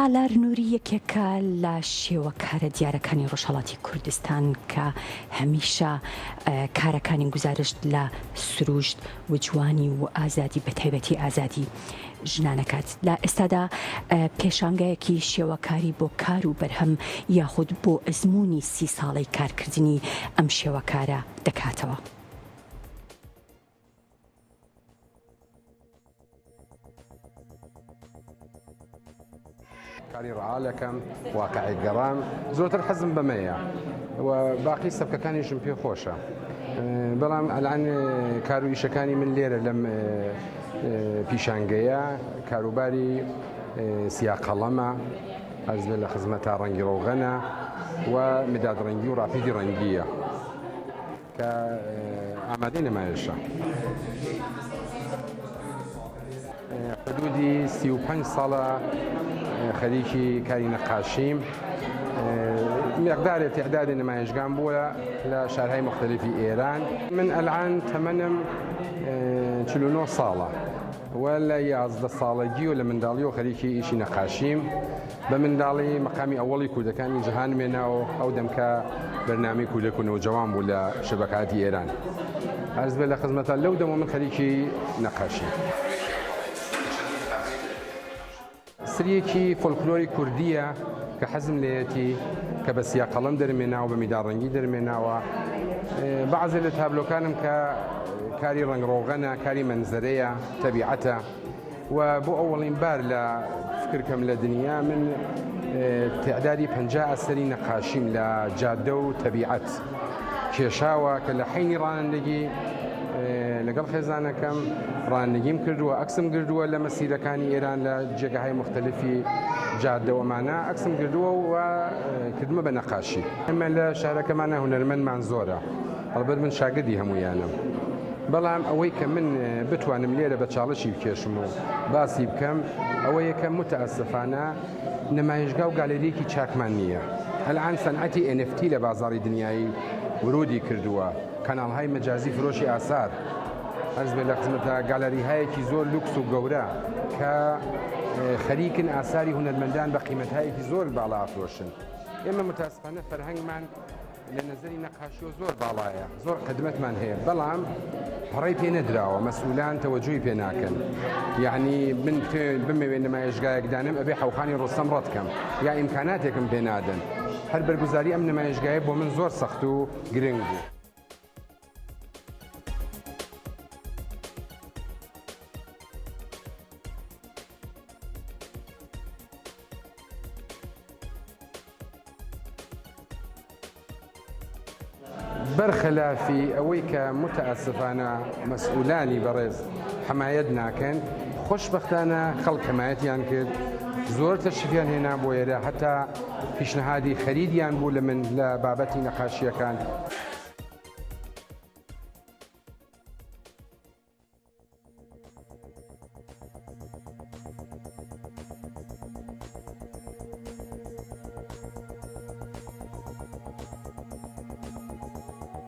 سالار نوری یەکێکە لە شێوەکارە دیارەکانی ڕۆژهەڵاتی کوردستان کە هەمیشە کارەکانی گزارشت لە سروشت و جوانی و ئازادی بەتایبەتی ئازادی ژنانەکات. لە ئێستادا پێشانگایەکی شێوەکاری بۆ کار و بەرهەم یاخود بۆ ئەزمموی 30 ساڵەی کارکردنی ئەم شێوەکارە دەکاتەوە. کاری ڕعالەکەم واقعی گەڕام زۆرتر حەزم بەمەیە و باقی سەبکەکانیشم پێ خۆشە، بەڵام ئەلان کار و ئیشەکانی من لێرە لەم پیشانگەیە کاروباری سیاقەڵەمە، ئەرزێ لە خزمەتە ڕەنگی ڕۆغەنە و مداد ڕەنگی و ڕاپیدی ڕەنگیە کە ئامادەی نمایشە. حدودی 35 ساڵە خەریکی کاری نەقاشیم، مقدارێک تعدادی نمایشگان بووە لە شارهای مختلفی ئێران. من ئەلعان تەمەنم 49 ساڵە و لە 11 ساڵگی و لە منداڵی و خەریکی ئیشی نەقاشیم. بە منداڵی مەقامی ئەوەڵی کودەکانی جیهان مێناوە ئەو دەمکە بەرنامەی کودک و نەوجەوان بوو لە شەبەکاتی ئێران. ئەرز بێ لە خزمەتە لەو دەمە من خەریکی نەقاشیم. سریەکی فۆلکلۆری کوردیە کە حەزم لێیەتی کە بە سیاقەڵەم دەرمێناوە بە میداڕەنگی دەرمێناوە. بەعزێ لە تابلۆکانم کە کاری ڕەنگڕۆغەنە، کاری مەنزەرەیە، تەبیعەتە و بۆ ئەوەڵین بار لە فکرکەم لە دنیا من تعدادی 50 ئەسەری نەقاشیم لە جادە و تەبیعەت کێشاوە کە لە حینی ڕانندگی لەگەڵ خێزانەکەم ڕانندگیم کردووە، ئەکسم کردووە لە مەسیرەکانی ئێران لە جێگەهای مختلفی جادەوەمانە ئەکسم کردووە و کردمە بە نەقاشی. ئەمە لە شارەکەمانە هونەرمەندمان زۆرە، هەڵبەت من شاگردی هەموویانم، بەڵام ئەوەی کە من بتوانم لێرە بە چاڵشی بکێشم و باسی بکەم ئەوە یەکەم متەئەسفانە نمایشگا و گالێریەکی چاکمان نییە. ئەلعان سەنعەتی NFT لە بازاڕی دنیایی ورودی کردووە، کەناڵهای مەجازی فرۆشی ئاسار، ئەرز بێ لە خزمەتە گالەریهایەکی زۆر لوکس و گەورە کە خەریکن ئاساری هونەرمەندان بە قیمەتهایەکی زۆر باڵا ئافرۆشن. ئێمە متەئەسفانە فەرهەنگمان لە نەزەری نەقاشیەوە زۆر باڵایە، زۆر قدمەتمان هەیە، بەڵام پەڕەی پێ نەدراوە، مەسئولان تەوەجوی پێ ناکەن. یعنی من بمەوێ نمایشگایەک دانم ئەبێ حەوخانی ڕۆستەم ڕەتکەم یا ئیمکاناتێکم پێ نادەن. هەر بەرگوزاری ئەم نمایشگایە بۆ من زۆر سەخت و گرنگ بوو. بەرخلافی ئەوەی کە متەئەسفانە مەسئولانی بەڕێز حەمایەت ناکەن، خۆشبەختانە خەڵک حەمایەتیان کرد، زۆر تەشریفیان هێنا بۆ ئێرە، هەتا پیشنەهادی خەریدیان بوو لە من لە بابەتی نەقاشیەکان.